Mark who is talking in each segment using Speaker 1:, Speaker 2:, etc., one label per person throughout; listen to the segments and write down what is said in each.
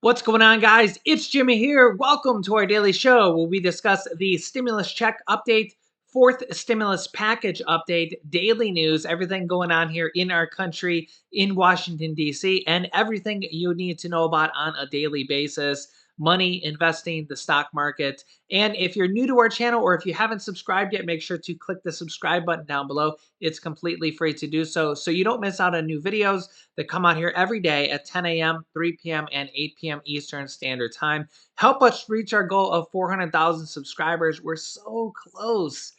Speaker 1: What's going on, guys? It's Jimmy here. Welcome to our daily show where we discuss the stimulus check update, fourth stimulus package update, daily news, everything going on here in our country, in Washington, D.C., and everything you need to know about on a daily basis. Money, investing, the stock market. And if you're new to our channel or if you haven't subscribed yet, make sure to click the subscribe button down below. It's completely free to do so you don't miss out on new videos that come out here every day at 10 a.m., 3 p.m., and 8 p.m. Eastern Standard Time. Help us reach our goal of 400,000 subscribers. We're so close.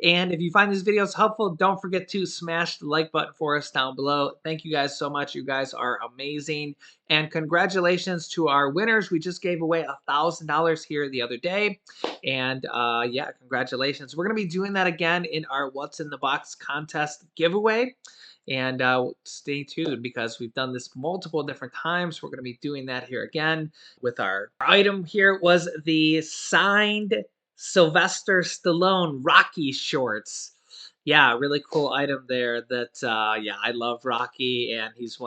Speaker 1: And if you find these videos helpful, don't forget to smash the like button for us down below. Thank you guys so much. You guys are amazing. And congratulations to our winners. We just gave away $1,000 here the other day. And yeah, congratulations. We're going to be doing that again in our What's in the Box contest giveaway. And stay tuned because we've done this multiple different times. We're going to be doing that here again with our item here was the signed Sylvester Stallone Rocky shorts. Yeah, really cool item there that, yeah, I love Rocky and he's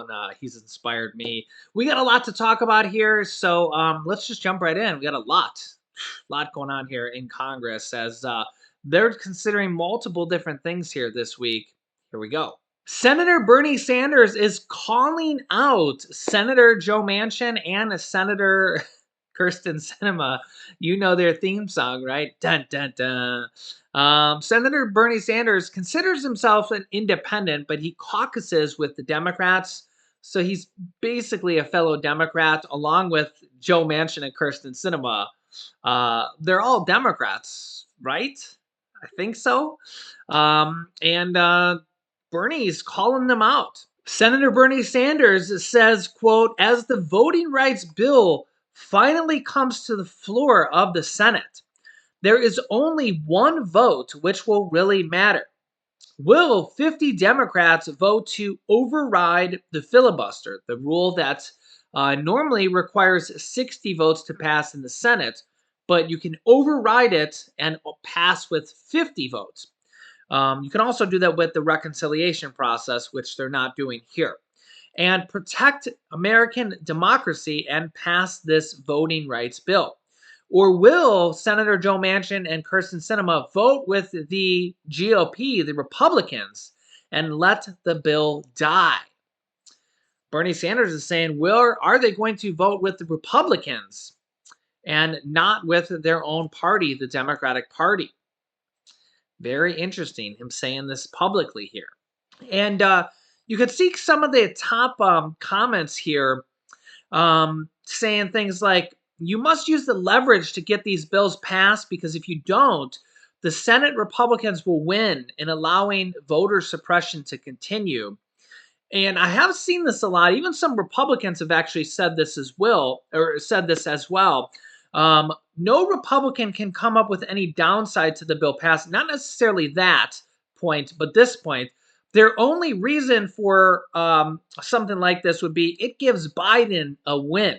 Speaker 1: inspired me. We got a lot to talk about here. So let's just jump right in. We got a lot going on here in Congress as they're considering multiple different things here this week. Here we go. Senator Bernie Sanders is calling out Senator Joe Manchin and Senator Kirsten Sinema. You know their theme song, right? Dun, dun, dun. Senator Bernie Sanders considers himself an independent, but he caucuses with the Democrats. So he's basically a fellow Democrat along with Joe Manchin and Kirsten Sinema. They're all Democrats, right? I think so. Bernie's calling them out. Senator Bernie Sanders says, quote, as the voting rights bill finally comes to the floor of the Senate, there is only one vote which will really matter. Will 50 Democrats vote to override the filibuster, the rule that normally requires 60 votes to pass in the Senate, but you can override it and pass with 50 votes. You can also do that with the reconciliation process, which they're not doing here. And protect American democracy and pass this voting rights bill. Or will Senator Joe Manchin and Kirsten Sinema vote with the GOP, the Republicans, and let the bill die? Bernie Sanders is saying, are they going to vote with the Republicans and not with their own party, the Democratic Party? Very interesting, him saying this publicly here. And you could see some of the top comments here saying things like, you must use the leverage to get these bills passed because if you don't, the Senate Republicans will win in allowing voter suppression to continue. And I have seen this a lot. Even some Republicans have actually said this as well. No Republican can come up with any downside to the bill passing. Not necessarily that point, but this point. Their only reason for something like this would be it gives Biden a win.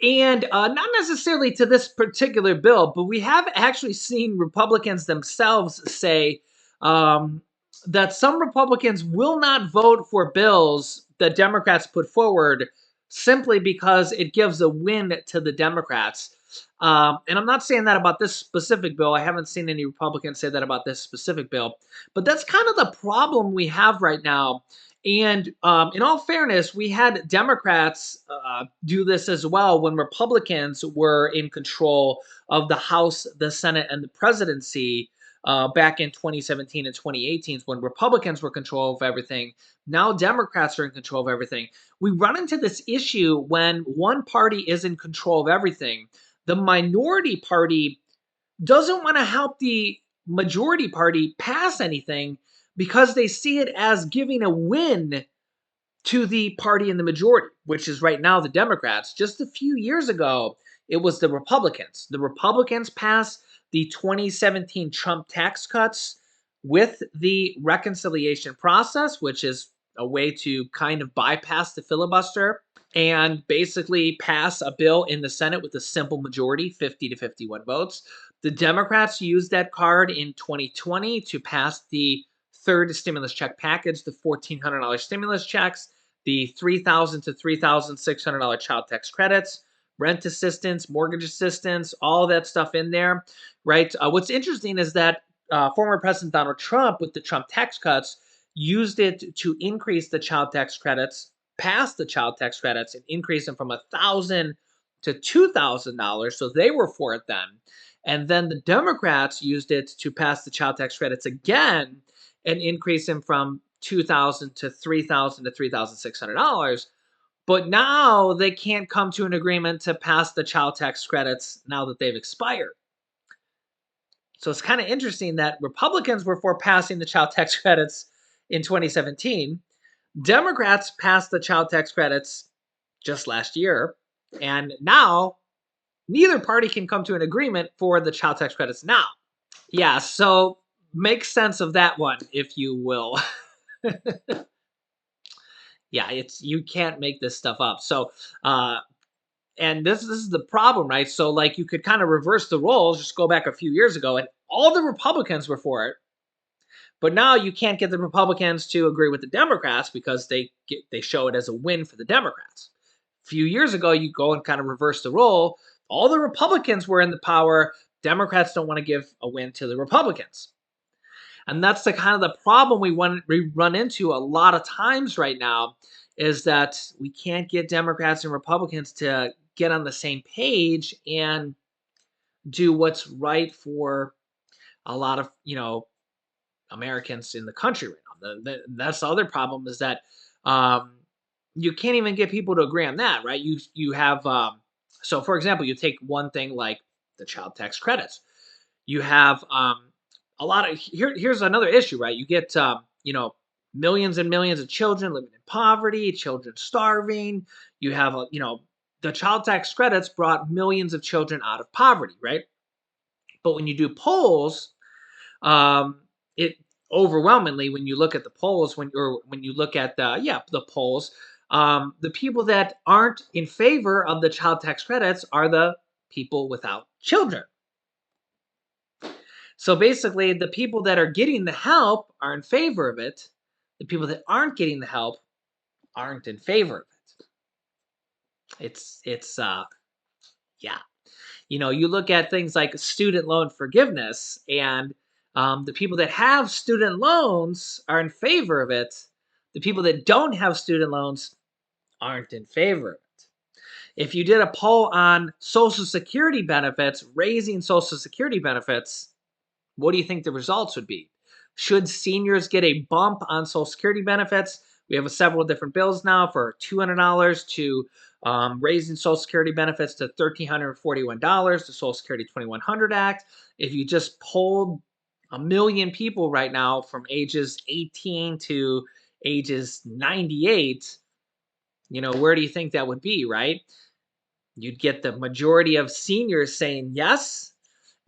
Speaker 1: And not necessarily to this particular bill, but we have actually seen Republicans themselves say that some Republicans will not vote for bills that Democrats put forward simply because it gives a win to the Democrats. And I'm not saying that about this specific bill. I haven't seen any Republicans say that about this specific bill. But that's kind of the problem we have right now. And in all fairness, we had Democrats do this as well when Republicans were in control of the House, the Senate, and the presidency back in 2017 and 2018 when Republicans were in control of everything. Now Democrats are in control of everything. We run into this issue when one party is in control of everything. The minority party doesn't want to help the majority party pass anything because they see it as giving a win to the party in the majority, which is right now the Democrats. Just a few years ago, it was the Republicans. The Republicans passed the 2017 Trump tax cuts with the reconciliation process, which is a way to kind of bypass the filibuster and basically pass a bill in the Senate with a simple majority, 50 to 51 votes. The Democrats used that card in 2020 to pass the third stimulus check package, the $1,400 stimulus checks, the $3,000 to $3,600 child tax credits. rent assistance, mortgage assistance, all that stuff in there, right? What's interesting is that former President Donald Trump, with the Trump tax cuts, used it to increase the child tax credits, pass the child tax credits, and increase them from $1,000 to $2,000. So they were for it then. And then the Democrats used it to pass the child tax credits again and increase them from $2,000 to $3,000 to $3,600. But now they can't come to an agreement to pass the child tax credits now that they've expired. So it's kind of interesting that Republicans were for passing the child tax credits in 2017. Democrats passed the child tax credits just last year. And now neither party can come to an agreement for the child tax credits now. Yeah, so make sense of that one, if you will. Yeah, it's you can't make this stuff up. So and this is the problem, right? So like you could kind of reverse the roles, just go back a few years ago, and all the Republicans were for it. But now you can't get the Republicans to agree with the Democrats because they show it as a win for the Democrats. A few years ago, you go and kind of reverse the role. All the Republicans were in the power. Democrats don't want to give a win to the Republicans. And that's the kind of the problem we run into a lot of times right now is that we can't get Democrats and Republicans to get on the same page and do what's right for a lot of, Americans in the country right now. That's the other problem is that um, you can't even get people to agree on that, right? You have so for example, you take one thing like the child tax credits. You have a lot of here's another issue, right? You get millions and millions of children living in poverty, children starving. You have the child tax credits brought millions of children out of poverty, right? But when you do polls, it overwhelmingly when you look at the polls, when you look at the polls, the people that aren't in favor of the child tax credits are the people without children. So basically, the people that are getting the help are in favor of it. The people that aren't getting the help aren't in favor of it. It's yeah. You look at things like student loan forgiveness, and the people that have student loans are in favor of it. The people that don't have student loans aren't in favor of it. If you did a poll on Social Security benefits, raising Social Security benefits, what do you think the results would be? Should seniors get a bump on Social Security benefits? We have several different bills now for $200 to raising Social Security benefits to $1,341, the Social Security 2100 Act. If you just polled 1 million people right now from ages 18 to ages 98, where do you think that would be, right? You'd get the majority of seniors saying yes,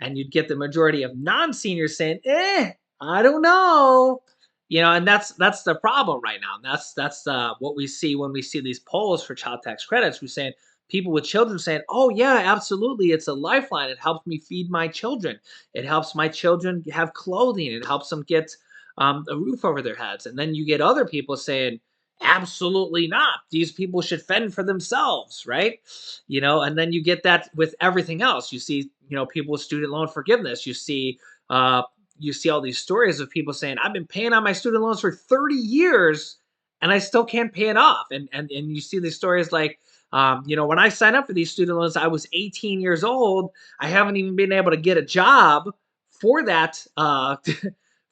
Speaker 1: and you'd get the majority of non-seniors saying, I don't know. And that's the problem right now. And that's what we see when we see these polls for child tax credits. We're saying people with children saying, oh yeah, absolutely, it's a lifeline. It helps me feed my children. It helps my children have clothing. It helps them get a roof over their heads. And then you get other people saying, absolutely not. These people should fend for themselves, right? And then you get that with everything else. You see, people with student loan forgiveness. You see all these stories of people saying, I've been paying on my student loans for 30 years and I still can't pay it off. And you see these stories like, when I signed up for these student loans, I was 18 years old. I haven't even been able to get a job for that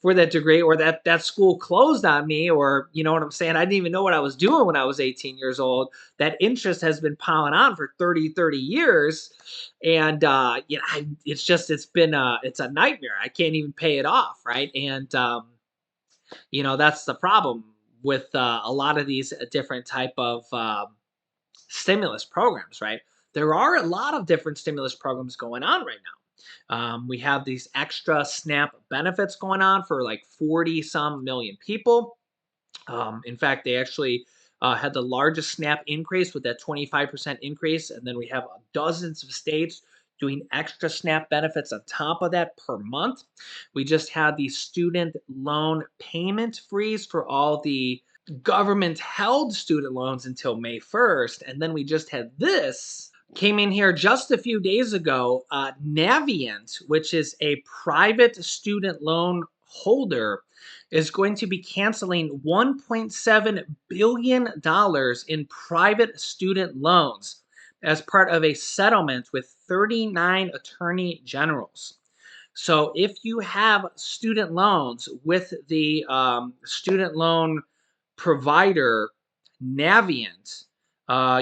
Speaker 1: for that degree, or that school closed on me, or you know what I'm saying? I didn't even know what I was doing when I was 18 years old. That interest has been piling on for 30 years. And it's a nightmare. I can't even pay it off, right? And that's the problem with a lot of these different type of stimulus programs, right? There are a lot of different stimulus programs going on right now. We have these extra SNAP benefits going on for like 40 some million people. In fact, they actually had the largest SNAP increase with that 25% increase. And then we have dozens of states doing extra SNAP benefits on top of that per month. We just had the student loan payment freeze for all the government held student loans until May 1st. And then we just had this Came in here just a few days ago. Navient, which is a private student loan holder, is going to be canceling $1.7 billion in private student loans as part of a settlement with 39 attorney generals. So if you have student loans with the student loan provider Navient,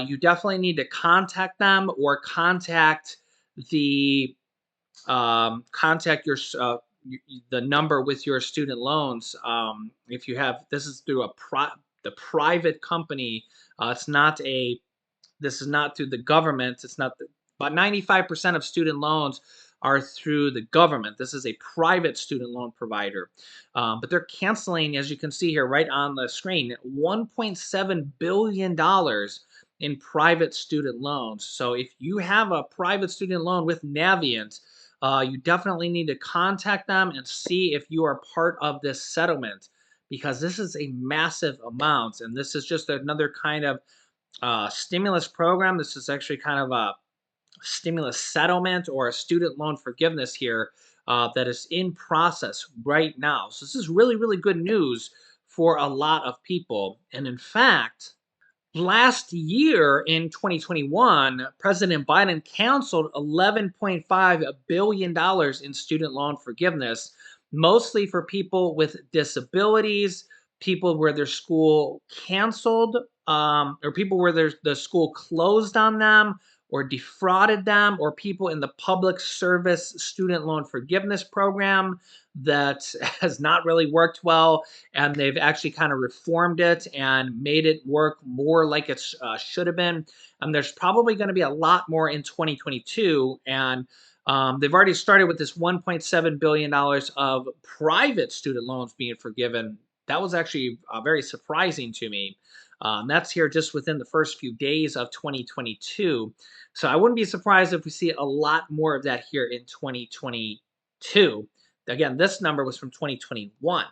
Speaker 1: you definitely need to contact them or the contact your the number with your student loans. If you have this is through the private company. It's not a This is not through the government. It's not the, About 95% of student loans are through the government. This is a private student loan provider. But they're canceling, as you can see here right on the screen, $1.7 billion in private student loans. So if you have a private student loan with Navient, you definitely need to contact them and see if you are part of this settlement, because this is a massive amount. And this is just another kind of stimulus program. This is actually kind of a stimulus settlement or a student loan forgiveness here that is in process right now. So this is really, really good news for a lot of people. And in fact, last year in 2021, President Biden canceled $11.5 billion in student loan forgiveness, mostly for people with disabilities, people where their school canceled, or people where the school closed on them or defrauded them, or people in the public service student loan forgiveness program that has not really worked well, and they've actually kind of reformed it and made it work more like it should have been. And there's probably going to be a lot more in 2022. And they've already started with this $1.7 billion of private student loans being forgiven. That was actually very surprising to me. That's here just within the first few days of 2022. So I wouldn't be surprised if we see a lot more of that here in 2022. Again, this number was from 2021.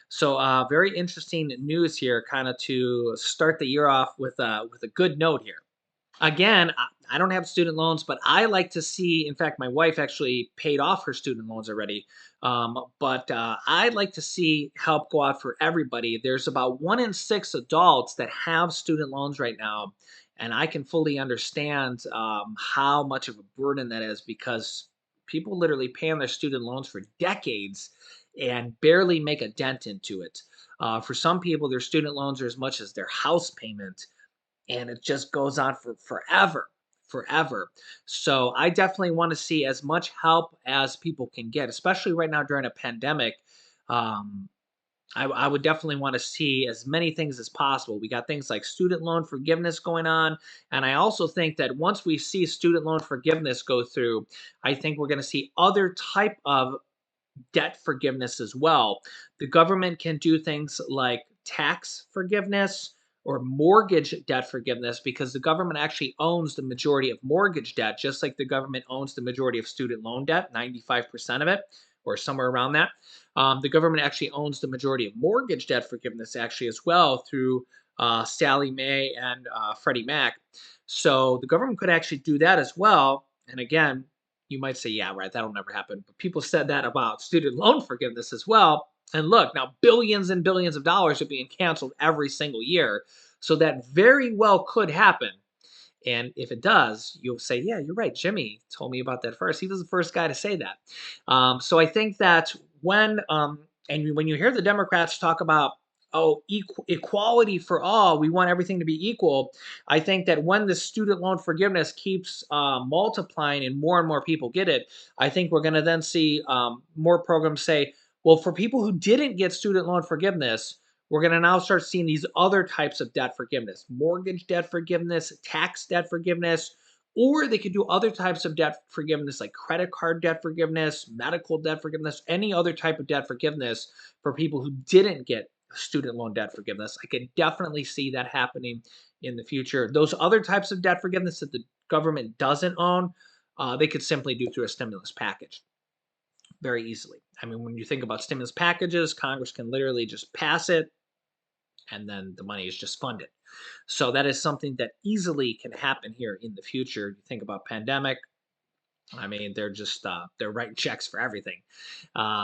Speaker 1: So, very interesting news here, kind of to start the year off with a good note here. Again, I don't have student loans, but I like to see. In fact, my wife actually paid off her student loans already. But I'd like to see help go out for everybody. There's about 1 in 6 adults that have student loans right now, and I can fully understand how much of a burden that is, because people literally pay on their student loans for decades and barely make a dent into it. For some people, their student loans are as much as their house payment, and it just goes on for forever, forever. So I definitely want to see as much help as people can get, especially right now during a pandemic. Um, I would definitely want to see as many things as possible. We got things like student loan forgiveness going on. And I also think that once we see student loan forgiveness go through, I think we're going to see other type of debt forgiveness as well. The government can do things like tax forgiveness or mortgage debt forgiveness, because the government actually owns the majority of mortgage debt, just like the government owns the majority of student loan debt, 95% of it, or somewhere around that. The government actually owns the majority of mortgage debt forgiveness, actually, as well, through Sally Mae and Freddie Mac. So the government could actually do that as well. And again, you might say, yeah, right, that'll never happen. But people said that about student loan forgiveness as well. And look, now billions and billions of dollars are being canceled every single year. So that very well could happen. And if it does, you'll say, yeah, you're right. Jimmy told me about that first. He was the first guy to say that. So I think that when you hear the Democrats talk about, oh, equality for all, we want everything to be equal. I think that when the student loan forgiveness keeps multiplying and more people get it, I think we're going to then see more programs say, well, for people who didn't get student loan forgiveness, we're going to now start seeing these other types of debt forgiveness: mortgage debt forgiveness, tax debt forgiveness, or they could do other types of debt forgiveness like credit card debt forgiveness, medical debt forgiveness, any other type of debt forgiveness for people who didn't get student loan debt forgiveness. I could definitely see that happening in the future. Those other types of debt forgiveness that the government doesn't own, they could simply do through a stimulus package very easily. I mean, when you think about stimulus packages, Congress can literally just pass it, and then the money is just funded. So that is something that easily can happen here in the future. You think about pandemic. I mean, they're just they're writing checks for everything.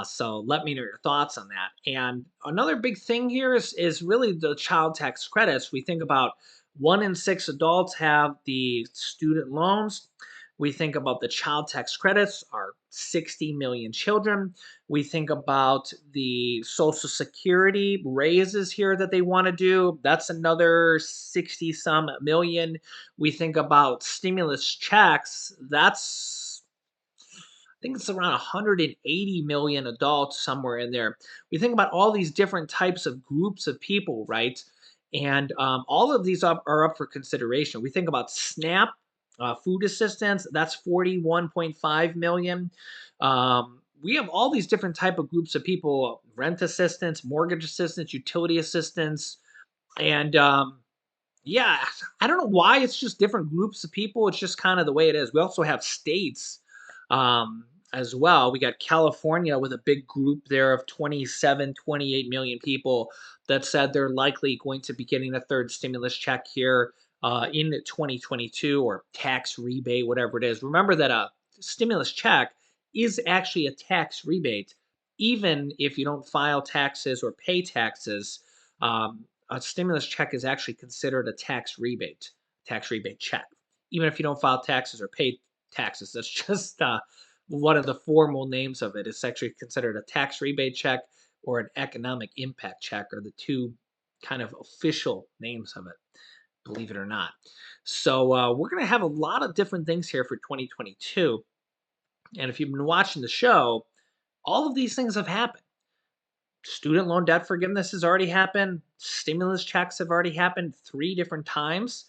Speaker 1: So let me know your thoughts on that. And another big thing here is really the child tax credits. We think about 1 in 6 adults have the student loans. We think about the child tax credits are 60 million children. We think about the Social Security raises here that they want to do. That's another 60 some million. We think about stimulus checks. That's I think it's around 180 million adults somewhere in there. We think about all these different types of groups of people, right? And all of these are up for consideration. We think about SNAP, food assistance. That's 41.5 million. We have all these different type of groups of people: rent assistance, mortgage assistance, utility assistance, and yeah, I don't know why it's just different groups of people. It's just kind of the way it is. We also have states as well. We got California with a big group there of 27, 28 million people that said they're likely going to be getting a third stimulus check here in 2022 or tax rebate, whatever it is. Remember that a stimulus check is actually a tax rebate, even if you don't file taxes or pay taxes. A stimulus check is actually considered a tax rebate check, even if you don't file taxes or pay taxes. That's just one of the formal names of it. It's actually considered a tax rebate check or an economic impact check, are the two kind of official names of it, believe it or not. So we're going to have a lot of different things here for 2022. And if you've been watching the show, all of these things have happened. Student loan debt forgiveness has already happened. Stimulus checks have already happened 3 different times.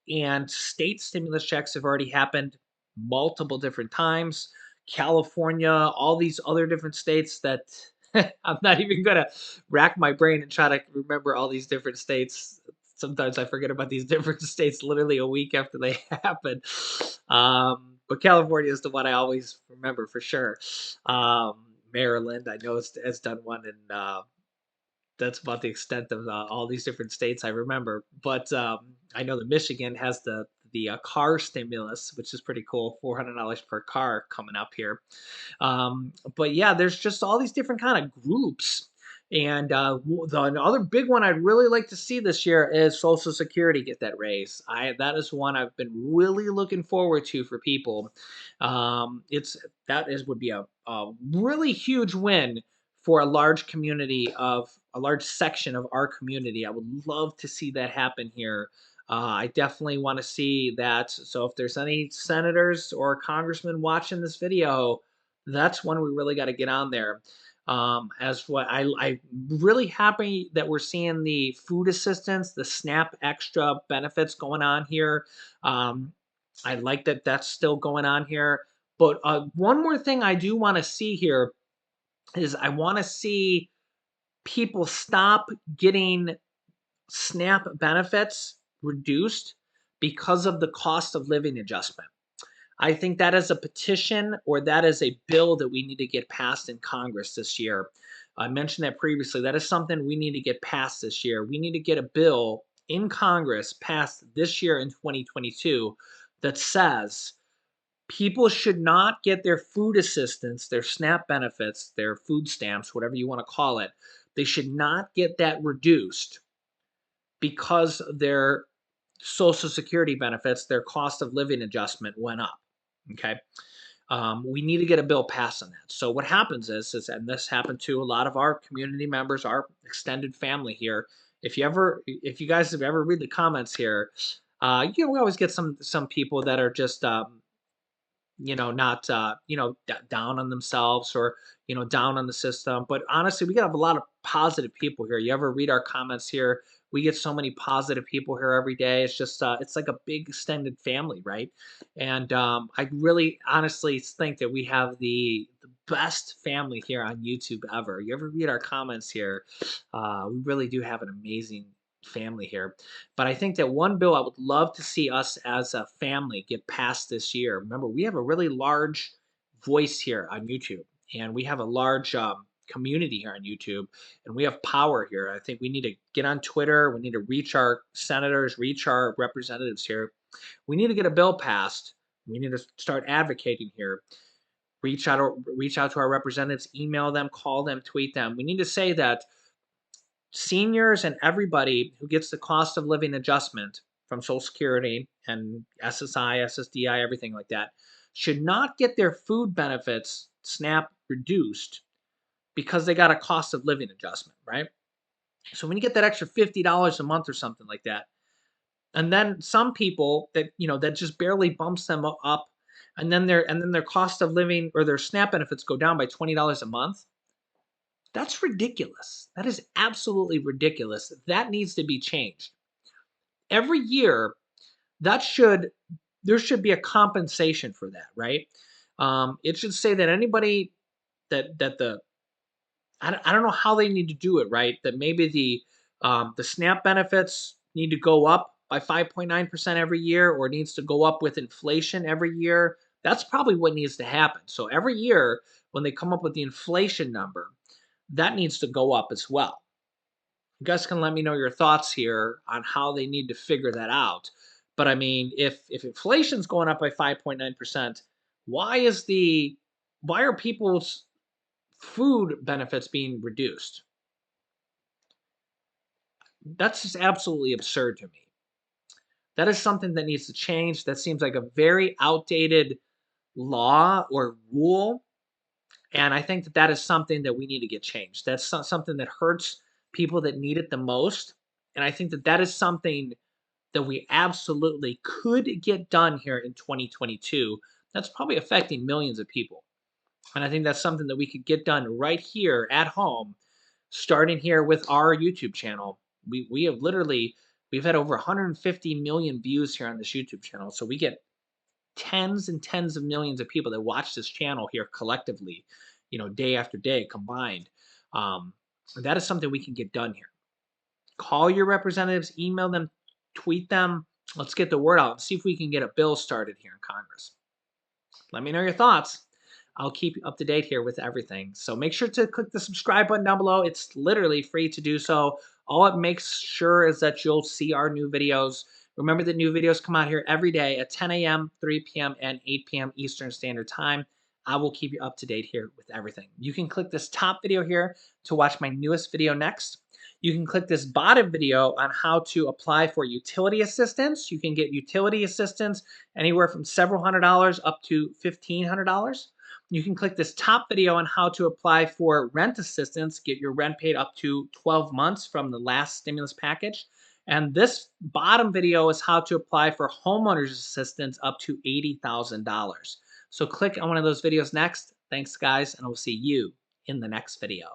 Speaker 1: And state stimulus checks have already happened multiple different times. California, all these other different states that I'm not even going to rack my brain and try to remember all these different states. Sometimes I forget about these different states literally a week after they happen. But California is the one I always remember for sure. Maryland, I know, has done one, and that's about the extent of all these different states I remember. But I know that Michigan has the car stimulus, which is pretty cool, $400 per car coming up here. But yeah, there's just all these different kind of groups. And the other big one I'd really like to see this year is Social Security get that raise. That is one I've been really looking forward to for people. It's that is would be a really huge win for a large community of a large section of our community. I would love to see that happen here. I definitely want to see that. So if there's any senators or congressmen watching this video, that's when we really got to get on there. As what I'm really happy that we're seeing the food assistance, the SNAP extra benefits going on here. Um, I like that that's still going on here. But one more thing I do want to see here is I want to see people stop getting SNAP benefits reduced because of the cost of living adjustment. I think that is a petition or that is a bill that we need to get passed in Congress this year. I mentioned that previously. That is something we need to get passed this year. We need to get a bill in Congress passed this year in 2022 that says people should not get their food assistance, their SNAP benefits, their food stamps, whatever you want to call it. They should not get that reduced because their Social Security benefits, their cost of living adjustment went up. Okay. We need to get a bill passed on that. So what happens is, and this happened to a lot of our community members, our extended family here. If you guys have ever read the comments here, we always get some people that are just not down on themselves or down on the system. But honestly, we got a lot of positive people here. You ever read our comments here? We get so many positive people here every day. It's just it's like a big extended family, right? And I really honestly think that we have the best family here on YouTube ever. You ever read our comments here? We really do have an amazing family here. But I think that one bill I would love to see us as a family get passed this year. Remember, we have a really large voice here on YouTube, and we have a large community here on YouTube, and we have power here. I think we need to get on Twitter. We need to reach our senators, reach our representatives here. We need to get a bill passed. We need to start advocating here. Reach out to our representatives, email them, call them, tweet them. We need to say that seniors and everybody who gets the cost of living adjustment from Social Security and SSI, SSDI, everything like that, should not get their food benefits, SNAP, reduced because they got a cost of living adjustment, right? So when you get that extra $50 a month or something like that, and then some people that that just barely bumps them up, and then their cost of living or their SNAP benefits go down by $20 a month. That's ridiculous. That is absolutely ridiculous. That needs to be changed. Every year, that should there should be a compensation for that, right? It should say that anybody that the I don't know how they need to do it, right? That maybe the SNAP benefits need to go up by 5.9% every year, or it needs to go up with inflation every year. That's probably what needs to happen. So every year, when they come up with the inflation number, that needs to go up as well. You guys can let me know your thoughts here on how they need to figure that out. But I mean, if inflation's going up by 5.9%, why is the why are people's food benefits being reduced? That's just absolutely absurd to me. That is something that needs to change. That seems like a very outdated law or rule. And I think that that is something that we need to get changed. That's something that hurts people that need it the most. And I think that that is something that we absolutely could get done here in 2022. That's probably affecting millions of people. And I think that's something that we could get done right here at home, starting here with our YouTube channel. We have literally we've had over 150 million views here on this YouTube channel. So we get tens and tens of millions of people that watch this channel here collectively, day after day combined. Um, that is something we can get done here. Call your representatives, email them, tweet them. Let's get the word out and see if we can get a bill started here in Congress. Let me know your thoughts. I'll keep you up to date here with everything. So make sure to click the subscribe button down below. It's literally free to do so. All it makes sure is that you'll see our new videos. Remember that new videos come out here every day at 10 a.m., 3 p.m., and 8 p.m. Eastern Standard Time. I will keep you up to date here with everything. You can click this top video here to watch my newest video next. You can click this bottom video on how to apply for utility assistance. You can get utility assistance anywhere from several $100s up to $1,500. You can click this top video on how to apply for rent assistance, get your rent paid up to 12 months from the last stimulus package. And this bottom video is how to apply for homeowners assistance up to $80,000. So click on one of those videos next. Thanks, guys, and I will see you in the next video.